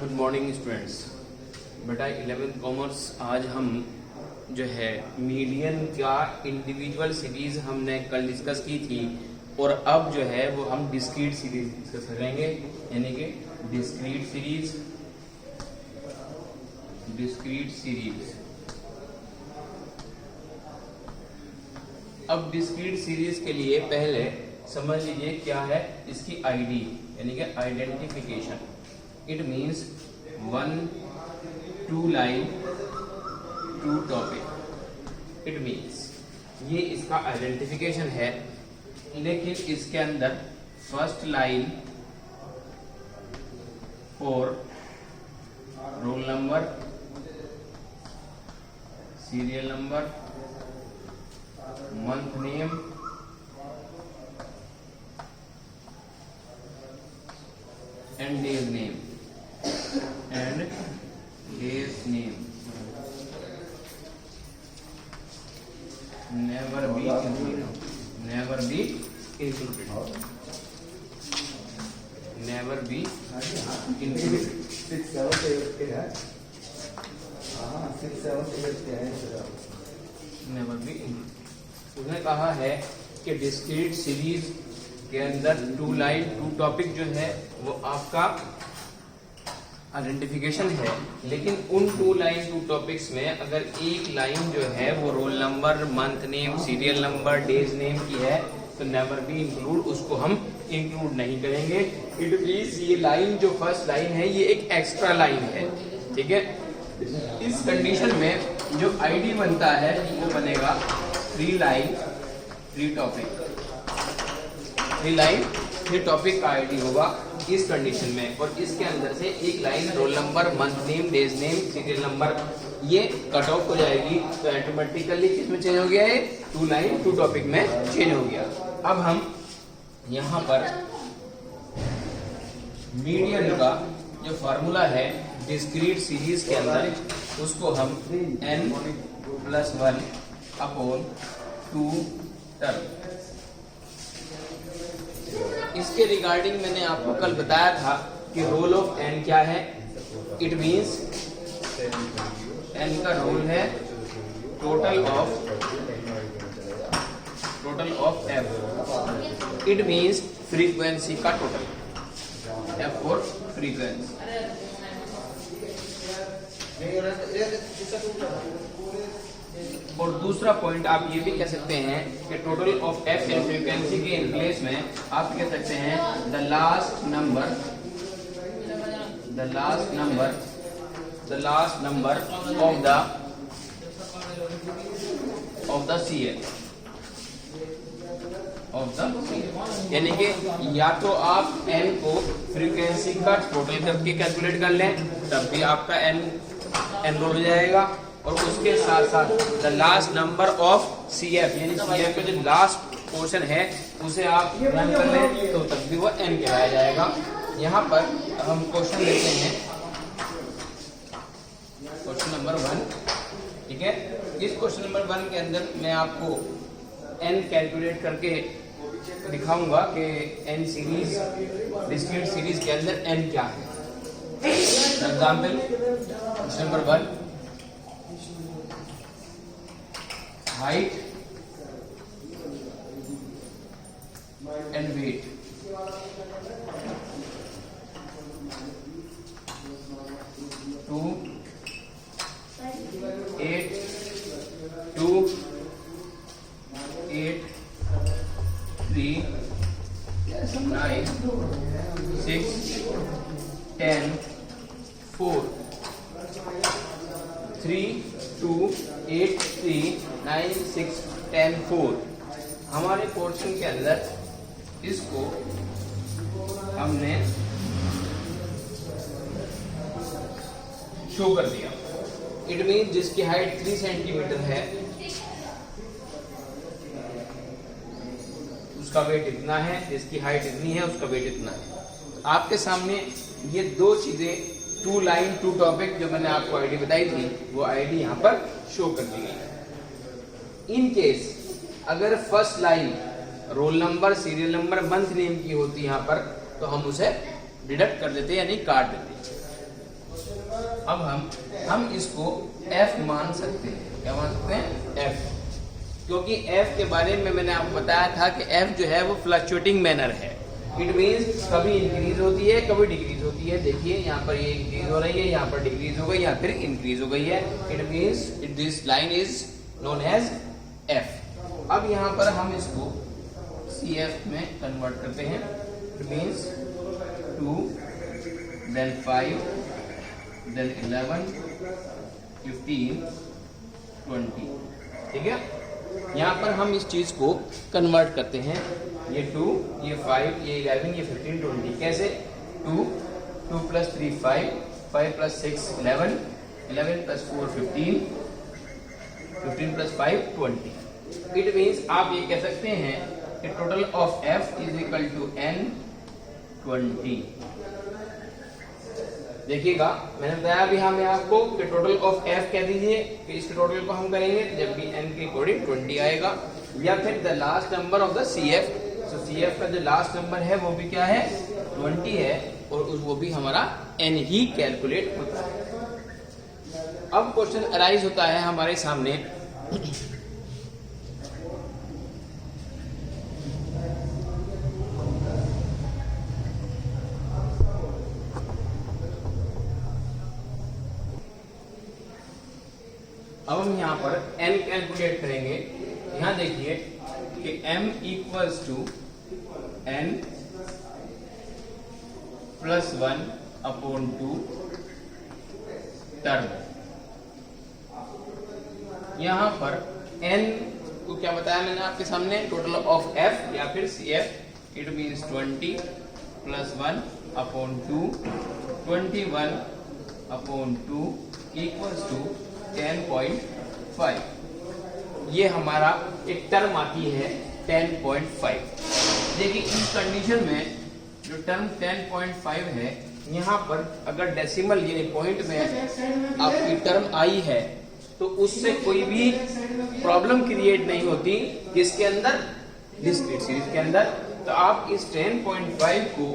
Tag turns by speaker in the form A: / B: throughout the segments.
A: Good morning students. बेटा 11th commerce आज हम जो है मीडियन का इंडिविजुअल सीरीज हमने कल डिस्कस की थी और अब जो है वो हम डिस्क्रीट सीरीज डिस्कस करेंगे, यानी कि डिस्क्रीट सीरीज। अब डिस्क्रीट सीरीज के लिए पहले समझ लीजिए क्या है इसकी आईडी, यानी कि identification. It means 1 2 line 2 topic. It means ये इसका आइडेंटिफिकेशन है, लेकिन इसके अंदर first line for roll number, serial number, month name, and days name never be included. Never be included.
B: 6, 7, 8 के है। हाँ 6, 7, 8 के है सर।
A: Never be included। उसने कहा है कि डिस्क्रीट सीरीज के अंदर 2 लाइन 2 टॉपिक जो है वो आपका आइडेंटिफिकेशन है, लेकिन उन 2 लाइन 2 टॉपिक्स में अगर एक लाइन जो है वो roll number, month name, serial number, days name की है तो नेवर बी इंक्लूड, उसको हम इंक्लूड नहीं करेंगे। इट मींस ये लाइन जो फर्स्ट लाइन है ये एक एक्स्ट्रा लाइन है, ठीक है। इस कंडीशन में जो आईडी बनता है वो बनेगा 3 लाइन 3 टॉपिक। 3 लाइन 3 टॉपिक का आईडी होगा इस कंडीशन में, और इसके अंदर से एक line roll number, month name, days name, serial number ये कट ऑफ हो जाएगी। तो ऑटोमेटिकली किसमें चेंज हो गया है? 2 लाइन 2 टॉपिक में चेंज हो गया। अब हम यहाँ पर मीडियन का जो फार्मूला है डिस्क्रीट सीरीज के अंदर, उसको हम n+1 अपॉन 2 टर्म। इसके रिगार्डिंग मैंने आपको कल बताया था कि रोल ऑफ n क्या है। इट मींस n का रोल है total of f। It means frequency का टोटल, f फॉर फ्रीक्वेंसी। और दूसरा पॉइंट आप ये भी कह सकते हैं कि total of F in frequency के इन प्लेस में आप कह सकते हैं the last number of the CF, यानी कि या तो आप n को फ्रीक्वेंसी का टोटल करके कैलकुलेट कर लें, तब भी आपका n रोल हो जाएगा, और उसके साथ साथ the last number of CF, यानी CF का जो लास्ट पोर्शन है उसे आप रन कर लें तो तब भी वो n कहलाया जाएगा। यहाँ पर हम क्वेश्चन लेते हैं, क्वेश्चन नंबर 1, ठीक है। इस क्वेश्चन नंबर 1 के अंदर मैं आपको n कैलकुलेट करके दिखाऊंगा कि n सीरीज डिस्क्रीट सीरीज के अंदर n क्या है। Example question number 1, height and weight। Two 8 3 9 6 10 4 3 2 8 3 9 6 10 4। हमारे पोर्शन के अंदर इसको हमने शो कर दिया। इट मीन जिसकी हाइट 3 सेंटीमीटर है उसका वेट इतना है, जिसकी हाइट इतनी है उसका वेट इतना है। आपके सामने ये 2 चीजें 2 लाइन 2 टॉपिक जो मैंने आपको आईडी बताई थी वो आईडी यहाँ पर शो कर दी गई। इन केस अगर first line roll number, serial number, month name की होती यहाँ पर तो हम उसे डिडक्ट कर देते यानी काट देते। अब हम इसको f मान सकते हैं। क्या मान सकते हैं? f, क्योंकि f के बारे में मैंने आपको बताया था कि f जो है वो फ्लक्चुएटिंग मैनर है। इट मीन्स कभी इंक्रीज होती है, कभी डिक्रीज होती है। देखिए यहाँ पर ये इंक्रीज हो रही है, यहाँ पर डिक्रीज हो गई, या फिर इंक्रीज हो गई है। It means this line is known as f। अब यहाँ पर हम इसको CF में कन्वर्ट करते हैं। It means 2, then 5, then 11, 15, 20। ठीक है, यहाँ पर हम इस चीज को कन्वर्ट करते हैं। ये 2, ये 5, ये 11, ये 15, 20। कैसे? 2 + 3 5, 5 + 6 11, 11 + 4 15, 15 + 5 20। इट मीन्स आप ये कह सकते हैं कि टोटल ऑफ f = n 20। देखिएगा, मैंने बताया अभी हमें आपको कि टोटल ऑफ f कह दीजिए कि इसके टोटल को हम करेंगे जब भी n के अकॉर्डिंग 20 आएगा, या फिर the last number of the CF। तो CF का जो लास्ट नंबर है वो भी क्या है? 20 है, और वो भी हमारा n ही कैलकुलेट होता है। अब क्वेश्चन अराइज होता है हमारे सामने अब हम यहाँ पर n कैलकुलेट करेंगे। यहाँ देखिए कि m = n + 1/2 टर्म। यहाँ पर n को क्या बताया मैंने आपके सामने? टोटल ऑफ f या फिर CF। It means 20 + 1/2, 21/2 = 10.5। ये हमारा एक टर्म आती है 10.5। देखिए इस कंडीशन में जो टर्म 10.5 है, यहाँ पर अगर डेसिमल यानी पॉइंट में आपकी टर्म आई है तो उससे कोई भी प्रॉब्लम क्रिएट नहीं होती किसके अंदर? डिस्क्रीट सीरीज के अंदर। तो आप इस 10.5 को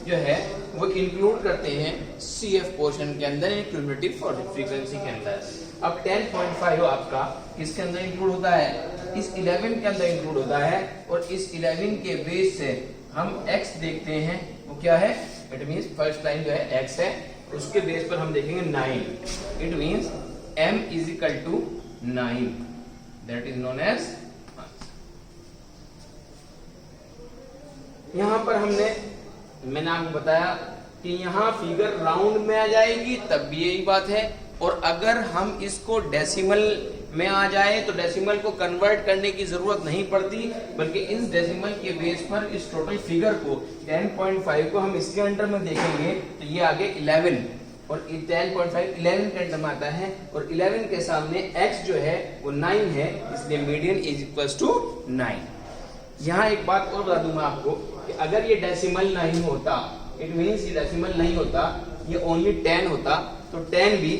A: जो है वो इंक्लूड करते हैं CF पोर्शन के अंदर, क्यूमुलेटिव फ्रीक्वेंसी के अंदर। अब 10.5 आपका किसके अंदर इंक्लूड होता है? इस 11 के अंदर इंक्लूड होता है, और इस 11 के बेस से हम x देखते हैं वो क्या है? इट मीन्स फर्स्ट लाइन जो है x है, उसके बेस पर हम देखेंगे 9। It means m = 9, that is known as. यहाँ पर मैंने आपको बताया कि यहाँ फिगर राउंड में आ जाएगी तब भी यही बात है, और अगर हम इसको डेसिमल में आ जाए तो डेसिमल को कन्वर्ट करने की जरूरत नहीं पड़ती, बल्कि इस डेसिमल के बेस पर इस टोटल फिगर को 10.5 को हम इसके अंडर में देखेंगे तो ये आगे 11, और 10.5 11 के अंडर में आता है, और 11 के सामने x जो है वो 9 है, इसलिए मीडियन = 9। यहाँ एक बात और बता दूं मैं आपको कि अगर ये डेसिमल नहीं होता, इट मीन्स ये डेसिमल नहीं होता, ये ओनली 10 होता, तो 10 भी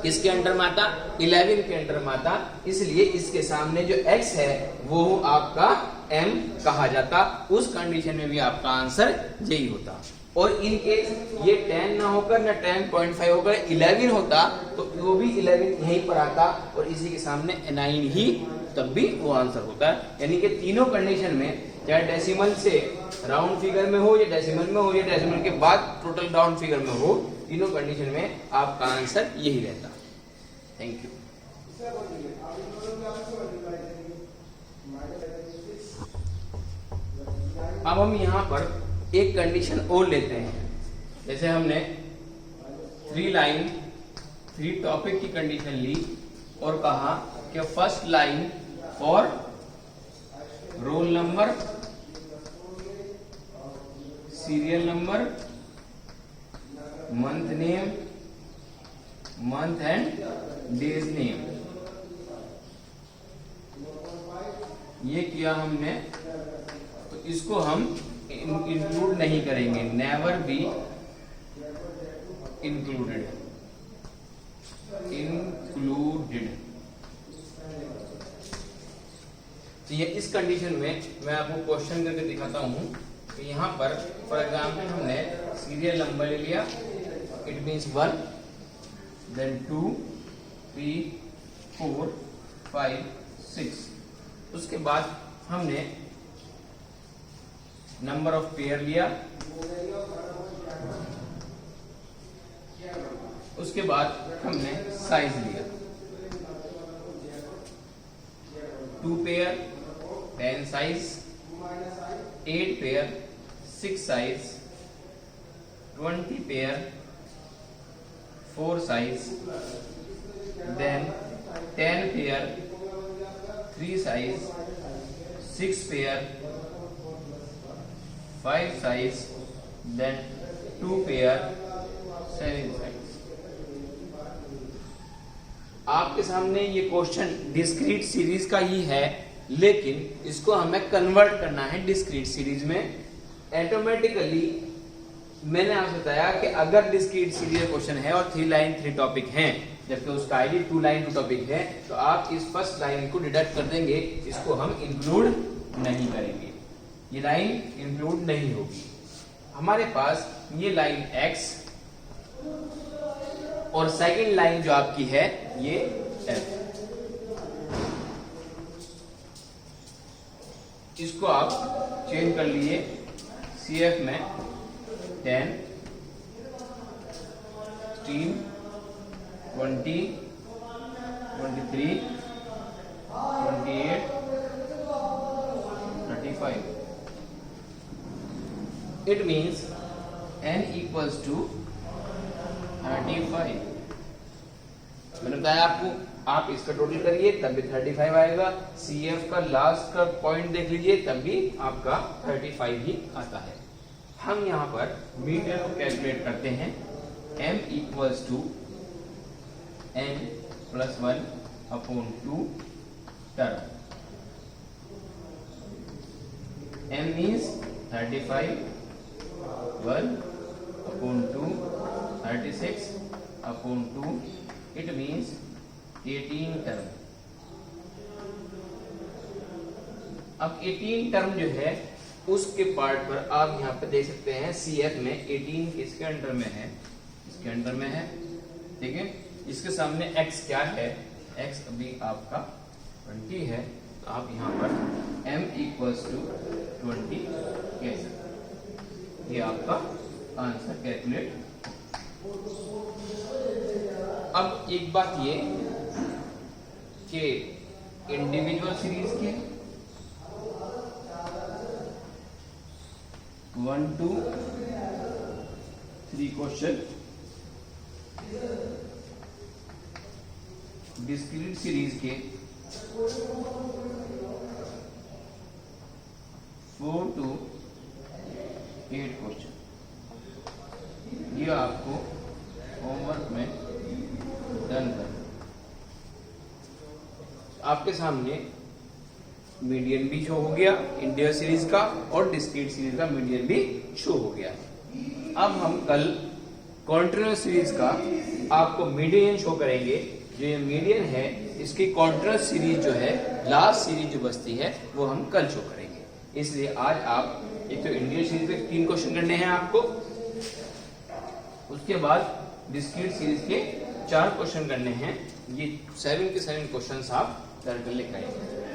A: किसके अंडर में आता? 11 के अंडर में आता। इसलिए इसके सामने जो x है वो आपका m कहा जाता। उस कंडीशन में भी आपका आंसर यही होता। और इन केस ये 10 ना होकर ना 10.5 होकर 11 होता तो वो भी 11 यहीं पर आता, और इसी के सामने 9 ही, तब भी वो आंसर होता है। यानी कि तीनों कंडीशन में, चाहे डेसिमल से राउंड फिगर में हो, या डेसिमल में हो, या डेसिमल के बाद टोटल राउंड फिगर में हो, तीनों कंडीशन में आपका आंसर यही रहता। Thank you. अब हम यहाँ पर एक कंडीशन और लेते हैं। जैसे हमने 3 टॉपिक की कंडीशन ली और कहा कि first line for roll number, serial number, month name, month and days name, ये किया हमने, तो इसको हम इंक्लूड नहीं करेंगे, नेवर बी इंक्लूडेड। तो ये इस कंडीशन में मैं आपको क्वेश्चन करके दिखाता हूं कि यहाँ पर फॉर एग्जाम्पल हमने सीरियल नंबर ले लिया, इट मीन्स 1, देन 2 3 4 5 6। उसके बाद हमने नंबर ऑफ पेयर लिया, उसके बाद हमने साइज लिया, 2 pair 10 size, 8 pair 6 size, 20 pair 4 size, then 10 pair 3 size, 6 pair 5 size, then 2 pair 7 size. आपके सामने ये क्वेश्चन डिस्क्रीट सीरीज का ही है, लेकिन इसको हमें कन्वर्ट करना है डिस्क्रीट सीरीज में। ऑटोमेटिकली मैंने आपसे बताया कि अगर डिस्क्रीट सीरीज क्वेश्चन है और 3 लाइन 3 टॉपिक हैं, जबकि उसका आईडी 2 लाइन 2 टॉपिक है, तो आप इस फर्स्ट लाइन को डिडक्ट कर देंगे, इसको हम इंक्लूड नहीं करेंगे, ये लाइन इंक्लूड नहीं होगी। हमारे पास ये लाइन x और सेकंड लाइन जो आपकी है ये f, इसको आप चेंज कर लिए। CF में 10 16 20 23 28 35। It means n equals to 35। मैंने बताया आपको, आप इसका टोटल करिए तब भी 35 आएगा। CF का लास्ट का पॉइंट देख लीजिए तब भी आपका 35 ही आता है। हम यहाँ पर मीडियन को कैलकुलेट करते हैं। m equals to n plus 1 upon 2 term। m means 35, 1 upon 2, 36 upon 2, it means 18 term. अब 18 टर्म जो है उसके पार्ट पर आप यहाँ पे देख सकते हैं CF में 18 किसके अंडर में है, इसके अंडर में है, ठीक है। इसके सामने x क्या है, x अभी आपका 20 है, तो आप यहाँ पर m equals to 20 कह सकते हैं। ये आपका आंसर कैलकुलेट। अब एक बात ये कि इंडिविजुअल सीरीज के 1 2 3 क्वेश्चन, डिस्क्रीट सीरीज के 4 to 8 क्वेश्चन, ये आपको होमवर्क में डन करना। आपके सामने मीडियन भी शो हो गया इंडिया सीरीज का, और डिस्क्रीट सीरीज का मीडियन भी शो हो गया। अब हम कल कॉन्टिन्यूअस सीरीज का आपको मीडियन शो करेंगे। जो ये मीडियन है इसकी कॉन्टिन्यूअस सीरीज जो है, लास्ट सीरीज जो बचती है, वो हम कल शो करेंगे। इसलिए आज आप एक तो इंडियन सीरीज के 3 क्वेश्चन करने हैं आपको, उसके बाद डिस्क्रीट सीरीज के 4 क्वेश्चन करने हैं। ये 7 के 7 क्वेश्चन आप कर लेकर आएंगे।